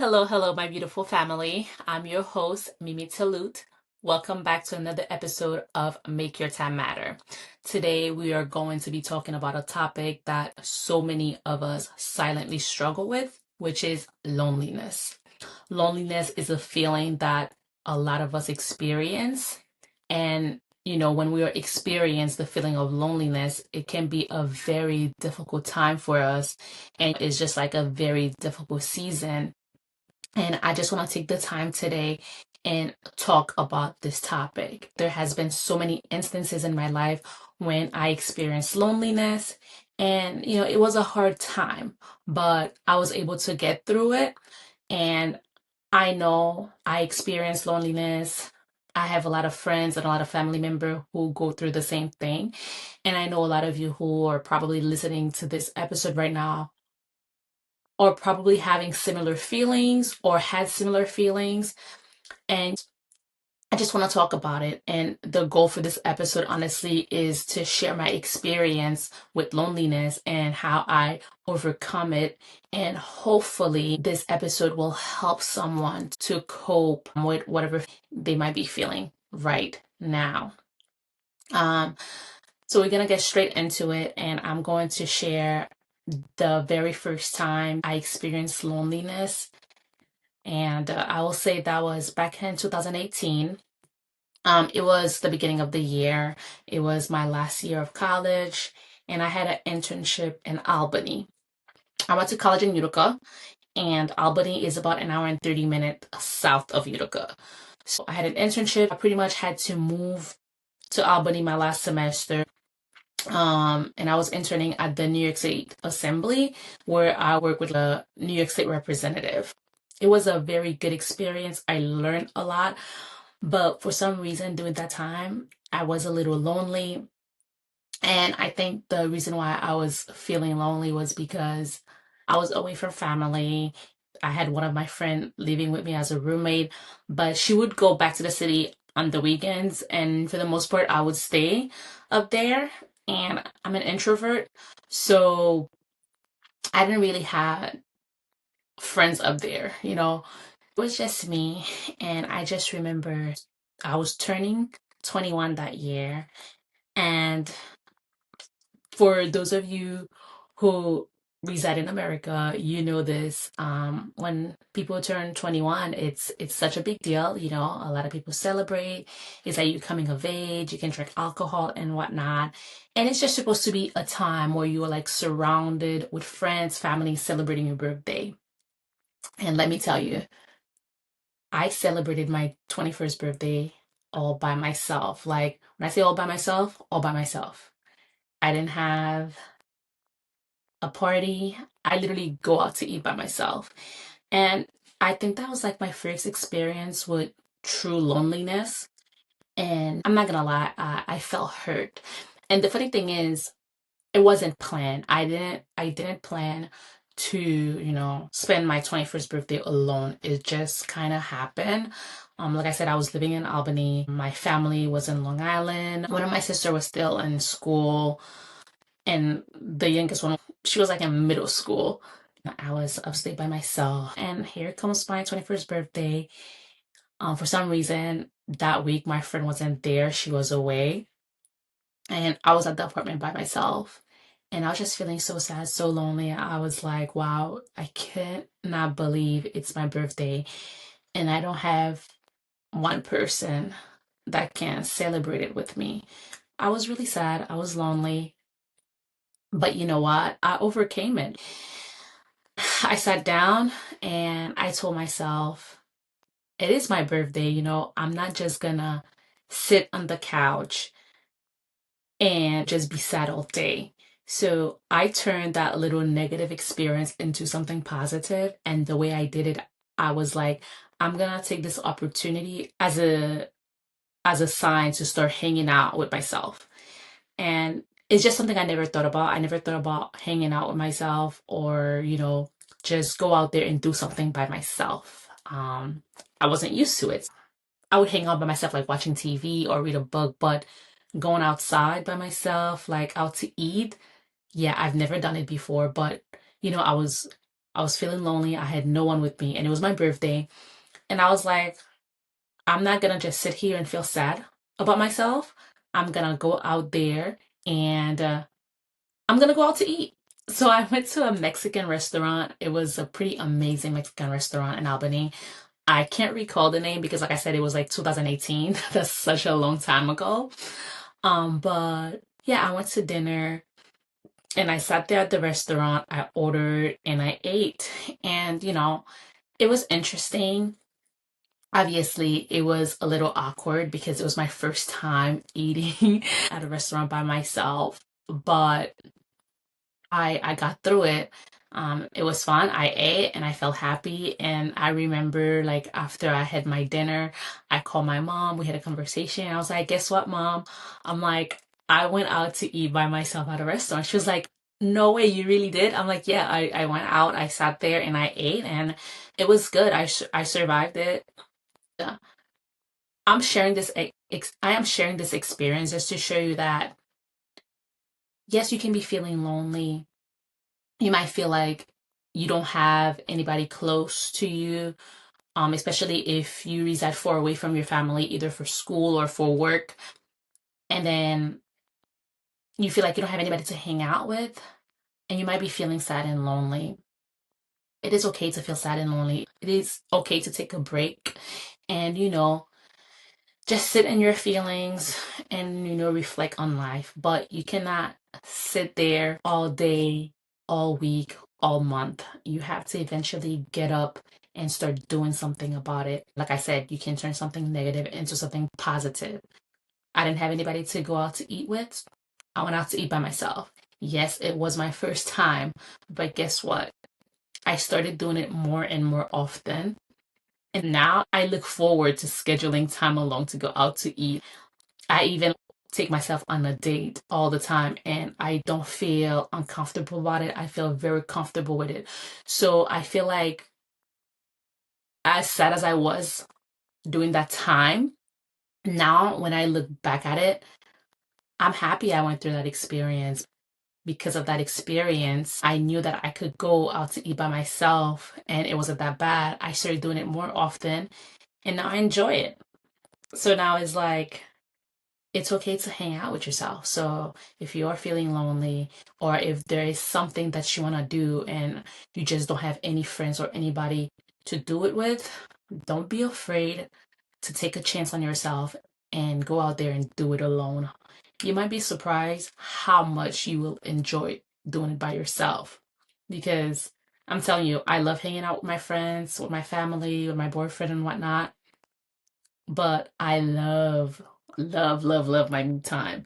Hello, hello, my beautiful family. I'm your host, Mimi Talut. Welcome back to another episode of Make Your Time Matter. Today, we are going to be talking about a topic that so many of us silently struggle with, which is loneliness. Loneliness is a feeling that a lot of us experience. And, when we are experience the feeling of loneliness, it can be a very difficult time for us. And it's just like a very difficult season, and I just want to take the time today and talk about this topic. There has been so many instances in my life when I experienced loneliness, and it was a hard time, but I was able to get through it. And I know I experienced loneliness. I have a lot of friends and a lot of family members who go through the same thing. And I know a lot of you who are probably listening to this episode right now or probably having similar feelings or had similar feelings. And I just want to talk about it. And the goal for this episode, honestly, is to share my experience with loneliness and how I overcome it. And hopefully, this episode will help someone to cope with whatever they might be feeling right now. Um, so we're going to get straight into it, and I'm going to share the very first time I experienced loneliness. And I will say that was back in 2018. It was the beginning of the year. It was my last year of college, and I had an internship in Albany. I went to college in Utica, and Albany is about an hour and 30 minutes south of Utica. So I had an internship. I pretty much had to move to Albany my last semester. And I was interning at the New York State Assembly, where I work with a New York State representative. It was a very good experience. I learned a lot, but for some reason during that time, I was a little lonely. And I think the reason why I was feeling lonely was because I was away from family. I had one of my friends living with me as a roommate, but she would go back to the city on the weekends. And for the most part, I would stay up there. And I'm an introvert. So I didn't really have friends up there, It was just me. And I just remember I was turning 21 that year. And for those of you who reside in America, you know this. When people turn 21, it's such a big deal. A lot of people celebrate. It's like you coming of age. You can drink alcohol and whatnot, and it's just supposed to be a time where you are like surrounded with friends, family, celebrating your birthday. And let me tell you, I celebrated my 21st birthday all by myself. Like when I say all by myself, all by myself. I didn't have a party. I literally go out to eat by myself. And I think that was like my first experience with true loneliness. And I'm not gonna lie, I felt hurt. And the funny thing is, it wasn't planned. I didn't plan to, spend my 21st birthday alone. It just kind of happened. Like I said, I was living in Albany. My family was in Long Island. One of my sister was still in school, and the youngest one, she was like in middle school. I was upstate by myself, and here comes my 21st birthday. For some reason, that week my friend wasn't there; she was away, and I was at the apartment by myself. And I was just feeling so sad, so lonely. I was like, "Wow, I can't not believe it's my birthday, and I don't have one person that can celebrate it with me." I was really sad. I was lonely. But you know what? I overcame it. I sat down and I told myself, it is my birthday, I'm not just gonna sit on the couch and just be sad all day. So I turned that little negative experience into something positive, and the way I did it, I was like, I'm gonna take this opportunity as a sign to start hanging out with myself. And it's just something I never thought about. I never thought about hanging out with myself or, just go out there and do something by myself. I wasn't used to it. I would hang out by myself, like watching TV or read a book, but going outside by myself, like out to eat, yeah, I've never done it before. But, I was I was feeling lonely. I had no one with me, and it was my birthday. And I was like, I'm not gonna just sit here and feel sad about myself. I'm gonna go out there and I'm gonna go out to eat. So I went to a Mexican restaurant. It was a pretty amazing Mexican restaurant in Albany. I can't recall the name because, like I said, it was like 2018. That's such a long time ago. But yeah, I went to dinner and I sat there at the restaurant. I ordered and I ate. And, it was interesting. Obviously, it was a little awkward because it was my first time eating at a restaurant by myself. But I got through it. It was fun. I ate and I felt happy. And I remember, like, after I had my dinner, I called my mom. We had a conversation. I was like, guess what, mom? I'm like, I went out to eat by myself at a restaurant. She was like, no way, you really did? I'm like, yeah, I went out, I sat there and I ate, and it was good. I survived it. Uh, I'm sharing this, I am sharing this experience just to show you that, yes, you can be feeling lonely. You might feel like you don't have anybody close to you, especially if you reside far away from your family, either for school or for work, and then you feel like you don't have anybody to hang out with, and you might be feeling sad and lonely. It is okay to feel sad and lonely. It is okay to take a break and, just sit in your feelings and, reflect on life. But you cannot sit there all day, all week, all month. You have to eventually get up and start doing something about it. Like I said, you can turn something negative into something positive. I didn't have anybody to go out to eat with. I went out to eat by myself. Yes, it was my first time, but guess what? I started doing it more and more often. And now I look forward to scheduling time alone to go out to eat. I even take myself on a date all the time and I don't feel uncomfortable about it. I feel very comfortable with it. So I feel like, as sad as I was during that time, now when I look back at it, I'm happy I went through that experience. Because of that experience, I knew that I could go out to eat by myself and it wasn't that bad. I started doing it more often and now I enjoy it. So now it's like, it's okay to hang out with yourself. So if you're feeling lonely or if there is something that you want to do and you just don't have any friends or anybody to do it with, don't be afraid to take a chance on yourself and go out there and do it alone. You might be surprised how much you will enjoy doing it by yourself. Because I'm telling you, I love hanging out with my friends, with my family, with my boyfriend and whatnot. But I love, love, love, love my me time.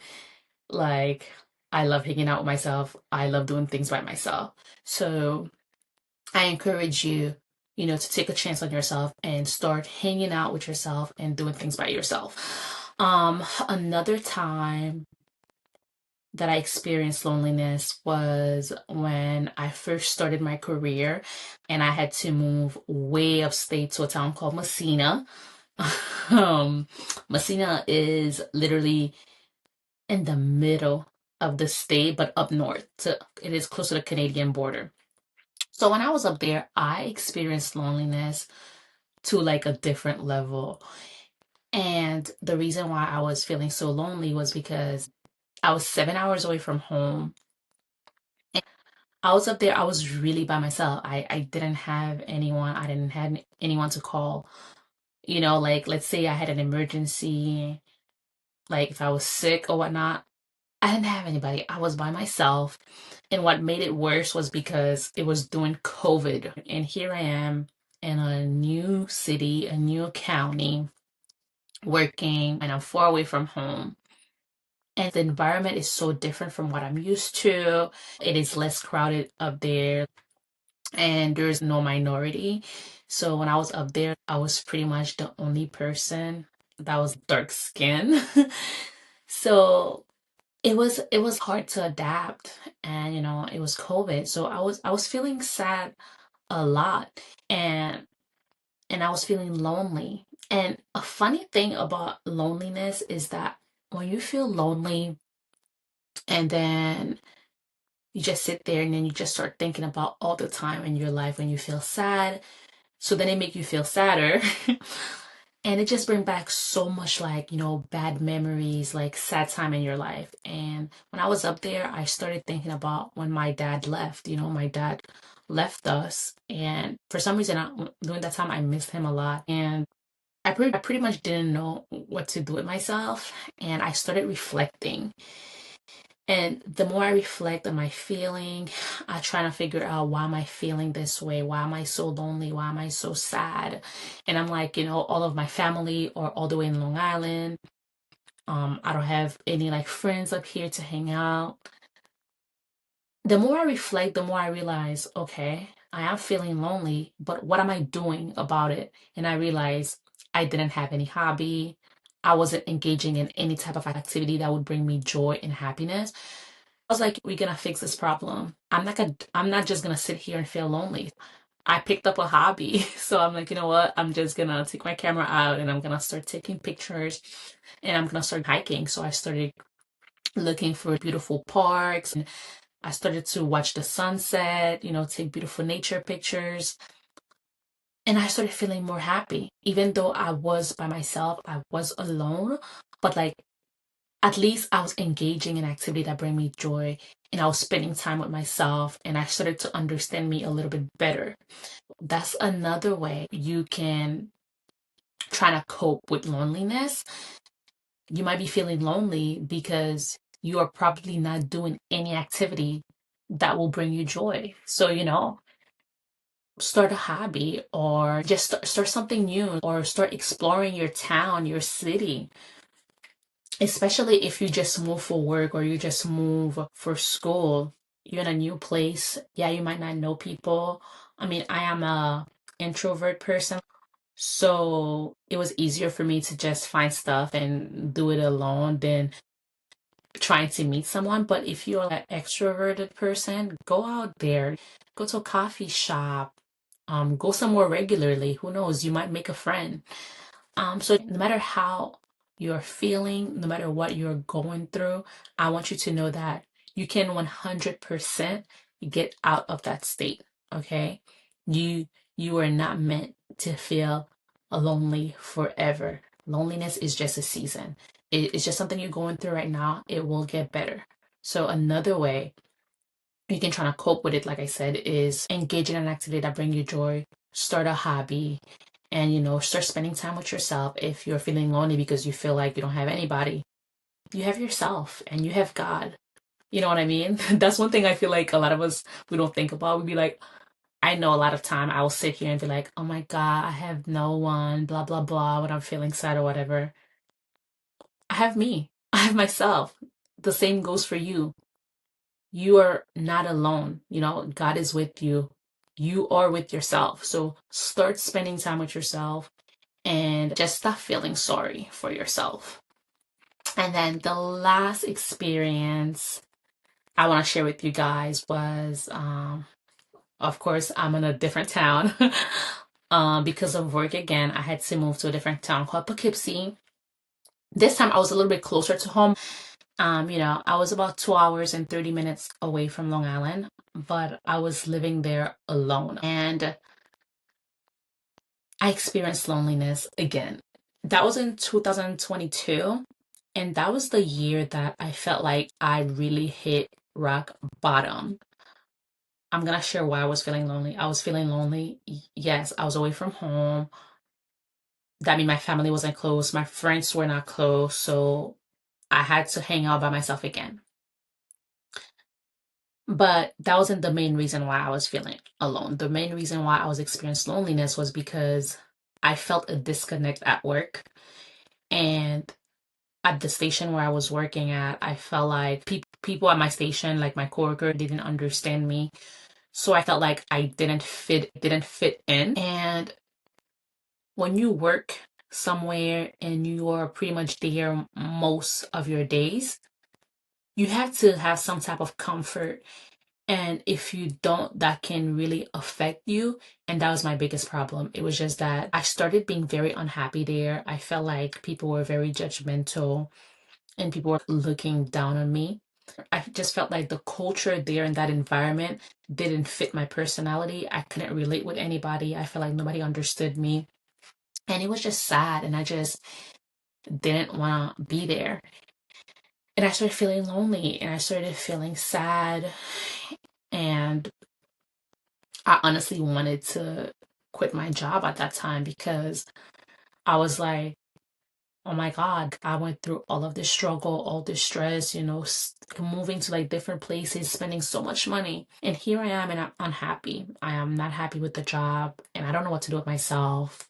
Like, I love hanging out with myself. I love doing things by myself. So I encourage you, to take a chance on yourself and start hanging out with yourself and doing things by yourself. Another time that I experienced loneliness was when I first started my career and I had to move way upstate to a town called Messina. Um, Messina is literally in the middle of the state, but up north. It is close to the Canadian border. So when I was up there, I experienced loneliness to like a different level. And the reason why I was feeling so lonely was because I was 7 hours away from home. And I was up there, I was really by myself. I didn't have anyone, I didn't have anyone to call. Like let's say I had an emergency, like if I was sick or whatnot, I didn't have anybody. I was by myself. And what made it worse was because it was during COVID. And here I am in a new city, a new county, working, and I'm far away from home. And the environment is so different from what I'm used to. It is less crowded up there, and there's no minority. So when I was up there, I was pretty much the only person that was dark skinned. So it was hard to adapt, and it was COVID, so I was feeling sad a lot, and I was feeling lonely. And a funny thing about loneliness is that when you feel lonely and then you just sit there and then you just start thinking about all the time in your life when you feel sad. So then it make you feel sadder. And it just bring back so much like, bad memories, like sad time in your life. And when I was up there, I started thinking about when my dad left. My dad left us. And for some reason, during that time, I missed him a lot. And I pretty much didn't know what to do with myself. And I started reflecting. And the more I reflect on my feeling, I try to figure out, why am I feeling this way? Why am I so lonely? Why am I so sad? And I'm like, all of my family are all the way in Long Island. I don't have any like friends up here to hang out. The more I reflect, the more I realize, okay, I am feeling lonely, but what am I doing about it? And I realize I didn't have any hobby. I wasn't engaging in any type of activity that would bring me joy and happiness. I was like, we're gonna fix this problem. I'm not just gonna sit here and feel lonely. I picked up a hobby. So I'm like, you know what? I'm just gonna take my camera out and I'm gonna start taking pictures and I'm gonna start hiking. So I started looking for beautiful parks and I started to watch the sunset, take beautiful nature pictures. And I started feeling more happy. Even though I was by myself, I was alone, but like at least I was engaging in activity that bring me joy and I was spending time with myself and I started to understand me a little bit better. That's another way you can try to cope with loneliness. You might be feeling lonely because you are probably not doing any activity that will bring you joy. So, start a hobby or just start something new or start exploring your town, your city. Especially if you just move for work or you just move for school, you're in a new place. Yeah, you might not know people. I mean, I am a introvert person, so it was easier for me to just find stuff and do it alone than trying to meet someone. But if you're an extroverted person, go out there, go to a coffee shop, go somewhere regularly. Who knows? You might make a friend. So no matter how you're feeling, no matter what you're going through, I want you to know that you can 100% get out of that state. Okay? You you are not meant to feel lonely forever. Loneliness is just a season. It's just something you're going through right now. It will get better. So another way you can try to cope with it, like I said, is engage in an activity that bring you joy, start a hobby, and start spending time with yourself. If you're feeling lonely because you feel like you don't have anybody, you have yourself and you have God. You know what I mean? That's one thing I feel like a lot of us, we don't think about. We'd be like, I know a lot of time I will sit here and be like, oh my God, I have no one, blah blah blah, when I'm feeling sad or whatever. I have me. I have myself. The same goes for you. You are not alone. God is with you. You are with yourself. So start spending time with yourself and just stop feeling sorry for yourself. And then the last experience I want to share with you guys was, of course, I'm in a different town. Because of work again, I had to move to a different town called Poughkeepsie. This time I was a little bit closer to home. I was about 2 hours and 30 minutes away from Long Island, but I was living there alone. And I experienced loneliness again. That was in 2022. And that was the year that I felt like I really hit rock bottom. I'm gonna share why I was feeling lonely. I was feeling lonely. Yes, I was away from home. That means my family wasn't close. My friends were not close. So I had to hang out by myself again. But that wasn't the main reason why I was feeling alone. The main reason why I was experiencing loneliness was because I felt a disconnect at work. And at the station where I was working at, I felt like people at my station, like my coworker, didn't understand me. So I felt like I didn't fit in. And when you work somewhere and you are pretty much there most of your days, you have to have some type of comfort. And if you don't, that can really affect you. And that was my biggest problem. It was just that I started being very unhappy there. I felt like people were very judgmental and people were looking down on me. I just felt like the culture there in that environment didn't fit my personality. I couldn't relate with anybody. I felt like nobody understood me. And it was just sad. And I just didn't want to be there. And I started feeling lonely and I started feeling sad. And I honestly wanted to quit my job at that time because I was like, oh my God, I went through all of this struggle, all this stress, moving to like different places, spending so much money. And here I am and I'm unhappy. I am not happy with the job and I don't know what to do with myself.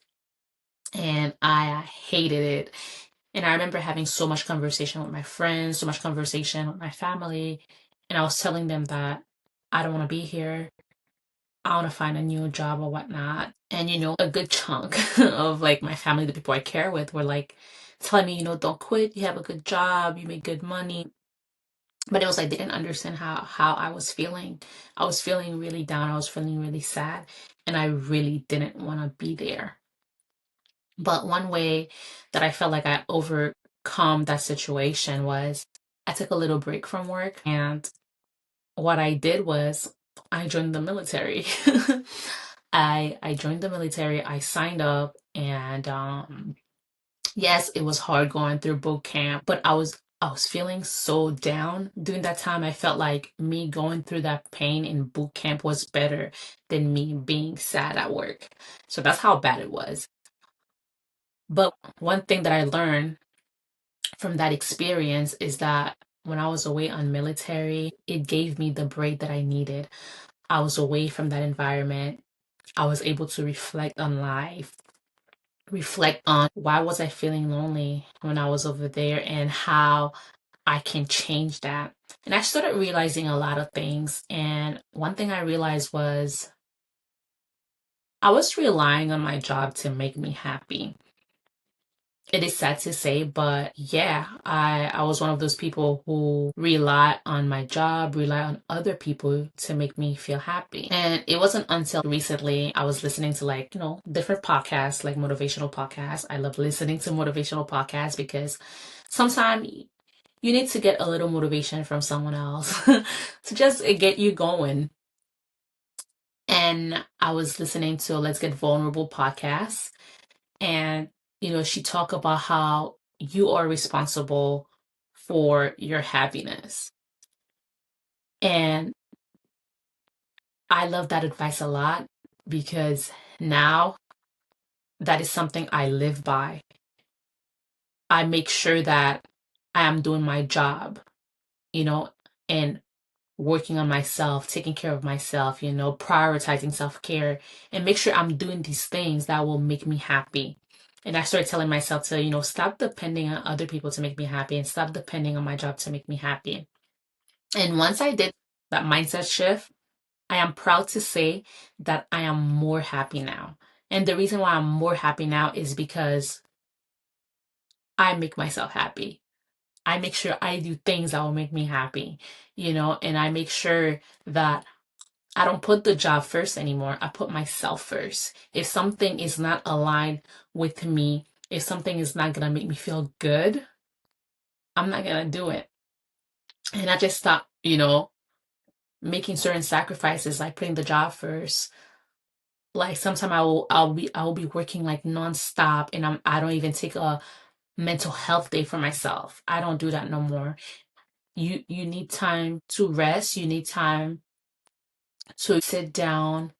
And I hated it. And I remember having so much conversation with my friends, so much conversation with my family. And I was telling them that I don't want to be here. I want to find a new job or whatnot. And, a good chunk of like my family, the people I care with, were like telling me, don't quit. You have a good job. You make good money. But it was like they didn't understand how I was feeling. I was feeling really down. I was feeling really sad. And I really didn't want to be there. But one way that I felt like I overcome that situation was I took a little break from work. And what I did was I joined the military. I joined the military. I signed up, and yes, it was hard going through boot camp, but I was feeling so down during that time. I felt like me going through that pain in boot camp was better than me being sad at work. So that's how bad it was. But one thing that I learned from that experience is that when I was away on military, it gave me the break that I needed. I was away from that environment. I was able to reflect on life, reflect on why was I feeling lonely when I was over there and how I can change that. And I started realizing a lot of things. And one thing I realized was I was relying on my job to make me happy. It is sad to say, but yeah, I was one of those people who rely on my job, rely on other people to make me feel happy. And it wasn't until recently I was listening to like, different podcasts, like motivational podcasts. I love listening to motivational podcasts because sometimes you need to get a little motivation from someone else to just get you going. And I was listening to Let's Get Vulnerable podcast, and she talked about how you are responsible for your happiness. And I love that advice a lot because now that is something I live by. I make sure that I am doing my job, you know, and working on myself, taking care of myself, prioritizing self care, and make sure I'm doing these things that will make me happy. And I started telling myself to, stop depending on other people to make me happy and stop depending on my job to make me happy. And once I did that mindset shift, I am proud to say that I am more happy now. And the reason why I'm more happy now is because I make myself happy. I make sure I do things that will make me happy, and I make sure that I don't put the job first anymore. I put myself first. If something is not aligned with me, if something is not going to make me feel good, I'm not going to do it. And I just stop, making certain sacrifices, like putting the job first. Like sometimes I will be working like nonstop and I don't even take a mental health day for myself. I don't do that no more. You need time to rest. You need time to sit down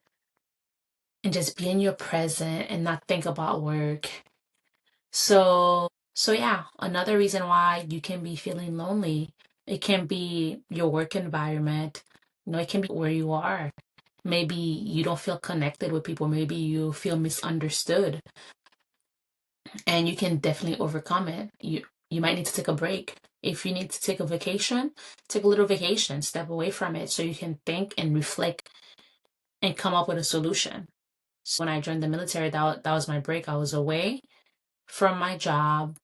and just be in your present and not think about work. So yeah, another reason why you can be feeling lonely, it can be your work environment. It can be where you are. Maybe you don't feel connected with people. Maybe you feel misunderstood, and you can definitely overcome it. You might need to take a break. If you need to take a vacation, take a little vacation, step away from it so you can think and reflect and come up with a solution. So when I joined the military, that was my break. I was away from my job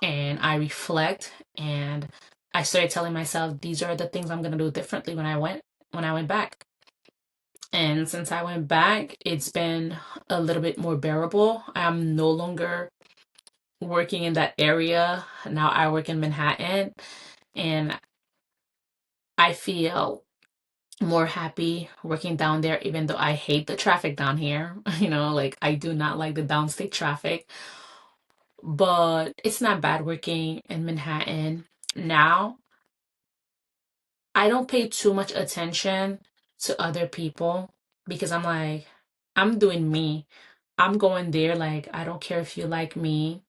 and I reflect and I started telling myself these are the things I'm gonna do differently when I went back. And since I went back, it's been a little bit more bearable. I'm no longer working in that area. Now I work in Manhattan and I feel more happy working down there, even though I hate the traffic down here. Like I do not like the downstate traffic, but it's not bad working in Manhattan. Now, I don't pay too much attention to other people because I'm like, I'm doing me. I'm going there, like, I don't care if you like me.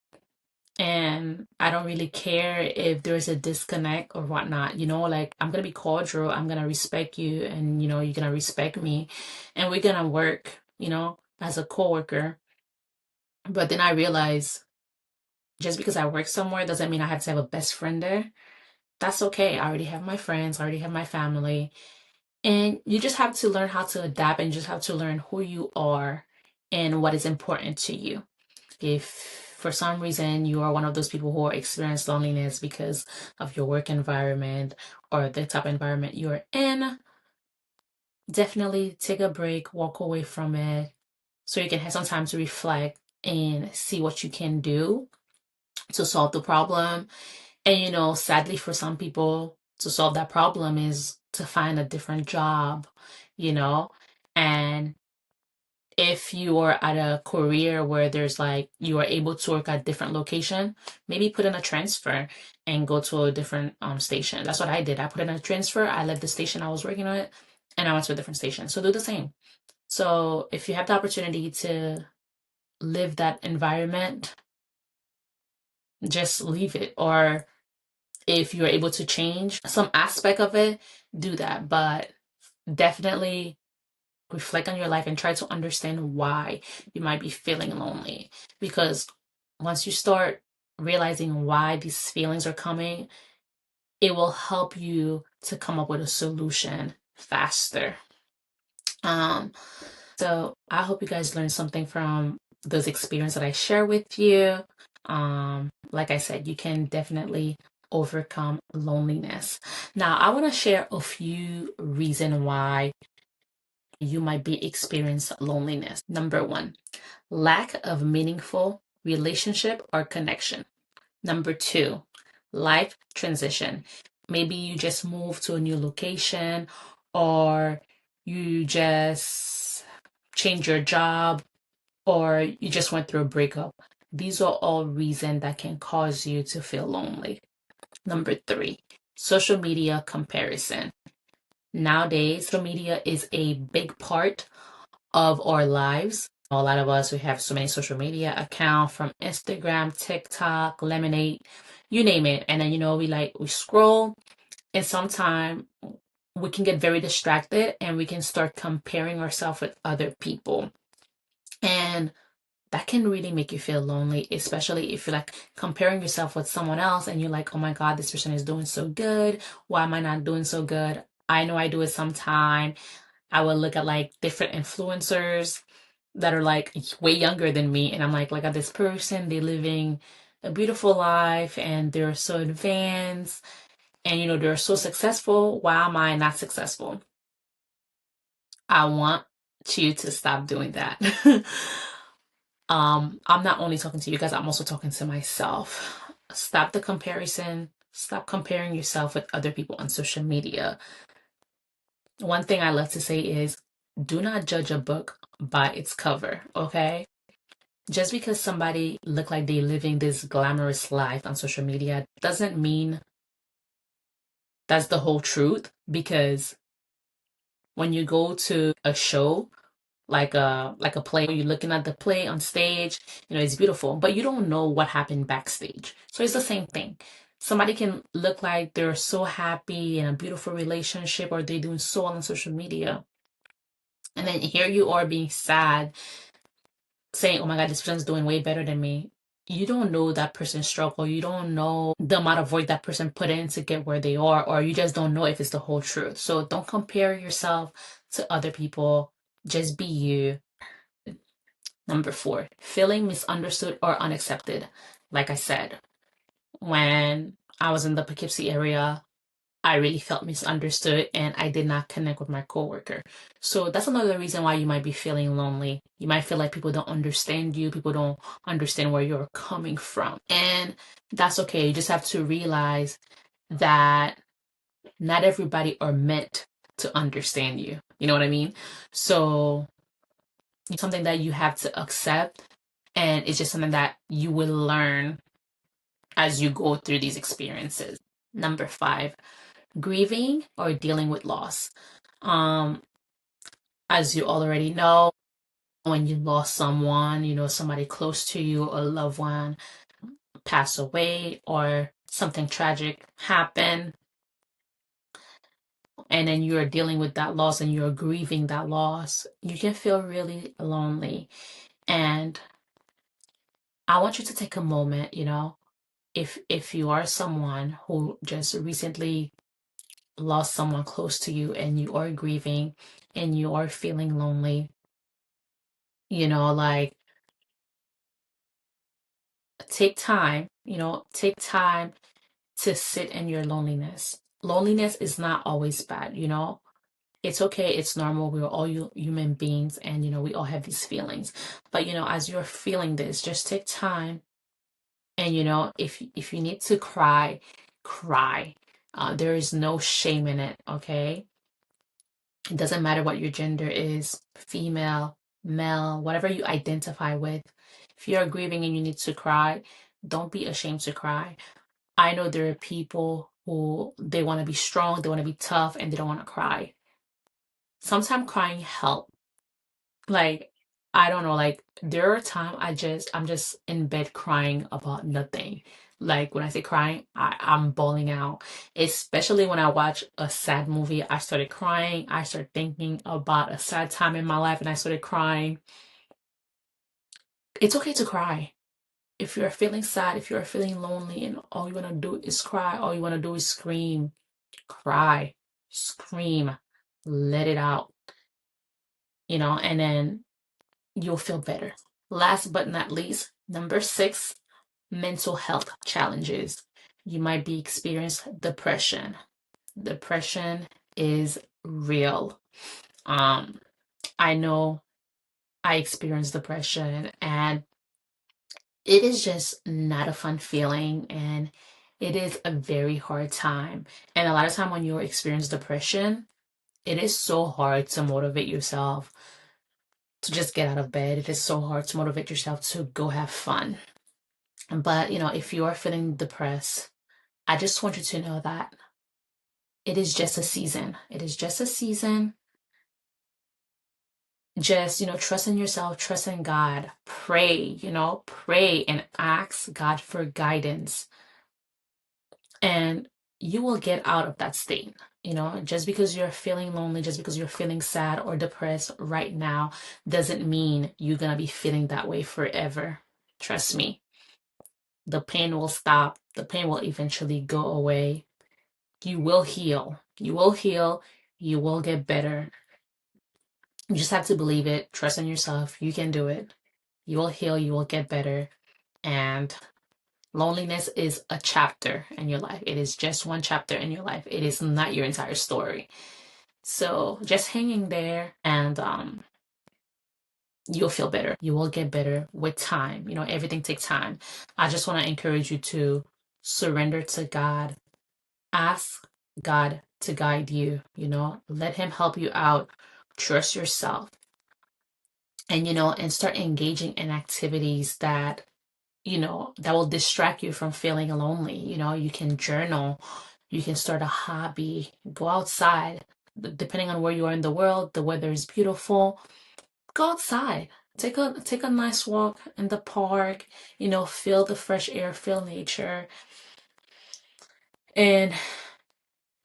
And I don't really care if there's a disconnect or whatnot. Like, I'm gonna be cordial, I'm gonna respect you, and you're gonna respect me, and we're gonna work, as a coworker. But then I realize just because I work somewhere doesn't mean I have to have a best friend there. That's okay. I already have my friends, I already have my family. And you just have to learn how to adapt, and you just have to learn who you are and what is important to you. If for some reason you are one of those people who are experience loneliness because of your work environment or the type of environment you're in, definitely take a break, walk away from it so you can have some time to reflect and see what you can do to solve the problem. And sadly for some people, to solve that problem is to find a different job, you know? And if you are at a career where there's like you are able to work at different location, maybe put in a transfer and go to a different station. That's what I did. I put in a transfer, I left the station I was working on, and I went to a different station. So do the same. So if you have the opportunity to live that environment, just leave it. Or if you're able to change some aspect of it, do that. But definitely reflect on your life and try to understand why you might be feeling lonely. Because once you start realizing why these feelings are coming, it will help you to come up with a solution faster. Um, so I hope you guys learned something from those experiences that I share with you. Like I said, you can definitely overcome loneliness. Now, I want to share a few reasons why you might be experiencing loneliness. Number one, lack of meaningful relationship or connection. Number two, life transition. Maybe you just moved to a new location, or you just changed your job, or you just went through a breakup. These are all reasons that can cause you to feel lonely. Number three, social media comparison. Nowadays, social media is a big part of our lives. A lot of us, we have so many social media accounts from Instagram, TikTok, Lemonade, you name it. And then, we scroll, and sometimes we can get very distracted and we can start comparing ourselves with other people. And that can really make you feel lonely, especially if you're like comparing yourself with someone else and you're like, oh my God, this person is doing so good. Why am I not doing so good? I know I do it sometime. I will look at like different influencers that are like way younger than me, and I'm like, look at this person, they're living a beautiful life and they're so advanced, and they're so successful. Why am I not successful? I want you to stop doing that. I'm not only talking to you guys, I'm also talking to myself. Stop the comparison. Stop comparing yourself with other people on social media. One thing I love to say is, do not judge a book by its cover, okay? Just because somebody look like they living this glamorous life on social media doesn't mean that's the whole truth. Because when you go to a show, like a play, you're looking at the play on stage, it's beautiful, but you don't know what happened backstage. So it's the same thing. Somebody can look like they're so happy in a beautiful relationship, or they're doing so well on social media, and then here you are being sad, saying, oh my God, this person's doing way better than me. You don't know that person's struggle. You don't know the amount of work that person put in to get where they are, or you just don't know if it's the whole truth. So don't compare yourself to other people. Just be you. Number four, feeling misunderstood or unaccepted. Like I said, when I was in the Poughkeepsie area, I really felt misunderstood and I did not connect with my coworker. So that's another reason why you might be feeling lonely. You might feel like people don't understand you, people don't understand where you're coming from. And that's okay. You just have to realize that not everybody are meant to understand you. You know what I mean? So it's something that you have to accept, and it's just something that you will learn as you go through these experiences. Number 5, grieving or dealing with loss. Um, as you already know, when you lost someone, somebody close to you, a loved one pass away, or something tragic happen, and then you're dealing with that loss and you're grieving that loss, you can feel really lonely. And I want you to take a moment, if you are someone who just recently lost someone close to you and you are grieving and you are feeling lonely, like, take time to sit in your loneliness. Loneliness is not always bad. It's okay, it's normal. We're all human beings, and we all have these feelings. But as you're feeling this, just take time, and if you need to cry, cry. There is no shame in it, okay? It doesn't matter what your gender is, female, male, whatever you identify with. If you're grieving and you need to cry, don't be ashamed to cry. I know there are people who they want to be strong, they want to be tough, and they don't want to cry. Sometimes crying helps. Like, I don't know, like there are times I'm just in bed crying about nothing. Like when I say crying, I'm bawling out. Especially when I watch a sad movie, I started crying. I started thinking about a sad time in my life and I started crying. It's okay to cry. If you're feeling sad, if you're feeling lonely and all you want to do is cry, all you want to do is scream, cry, scream, let it out, and then you'll feel better. Last but not least, number 6, mental health challenges. You might be experiencing depression. Depression is real. Um, I know I experienced depression, and it is just not a fun feeling, and it is a very hard time. And a lot of time when you experience depression, it is so hard to motivate yourself to just get out of bed. It is so hard to motivate yourself to go have fun. But, if you are feeling depressed, I just want you to know that it is just a season. It is just a season. Just, trust in yourself, trust in God, pray, pray and ask God for guidance. And you will get out of that state. Just because you're feeling lonely, just because you're feeling sad or depressed right now, doesn't mean you're going to be feeling that way forever. Trust me. The pain will stop. The pain will eventually go away. You will heal. You will heal. You will get better. You just have to believe it. Trust in yourself. You can do it. You will heal. You will get better. And loneliness is a chapter in your life. It is just one chapter in your life. It is not your entire story. So just hanging there, and you'll feel better. You will get better with time. Everything takes time. I just want to encourage you to surrender to God. Ask God to guide you, let Him help you out. Trust yourself. And start engaging in activities that will distract you from feeling lonely. You can journal, you can start a hobby, go outside. Depending on where you are in the world, the weather is beautiful. Go outside. Take a nice walk in the park, feel the fresh air, feel nature, and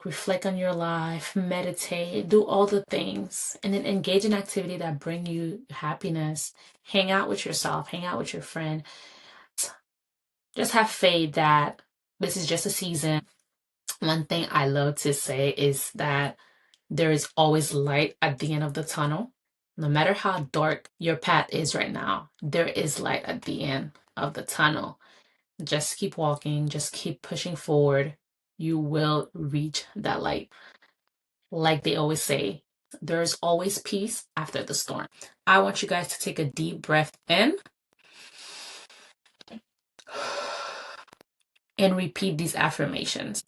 reflect on your life, meditate, do all the things, and then engage in activity that bring you happiness. Hang out with yourself, hang out with your friend. Just have faith that this is just a season. One thing I love to say is that there is always light at the end of the tunnel. No matter how dark your path is right now, there is light at the end of the tunnel. Just keep walking, just keep pushing forward. You will reach that light. Like they always say, there's always peace after the storm. I want you guys to take a deep breath in and repeat these affirmations.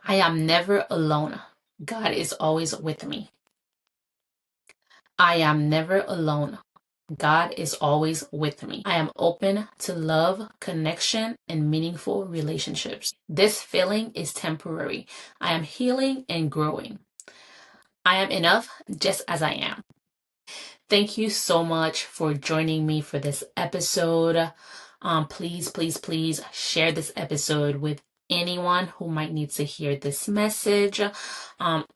I am never alone. God is always with me. I am never alone. God is always with me. I am open to love, connection, and meaningful relationships. This feeling is temporary. I am healing and growing. I am enough just as I am. Thank you so much for joining me for this episode. Please, please, please share this episode with anyone who might need to hear this message.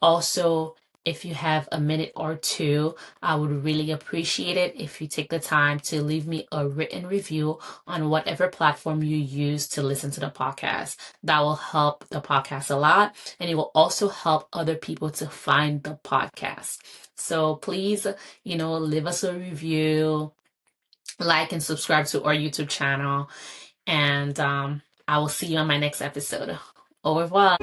Also, if you have a minute or two, I would really appreciate it if you take the time to leave me a written review on whatever platform you use to listen to the podcast. That will help the podcast a lot, and it will also help other people to find the podcast. So please, leave us a review, like and subscribe to our YouTube channel. And I will see you on my next episode. Au revoir.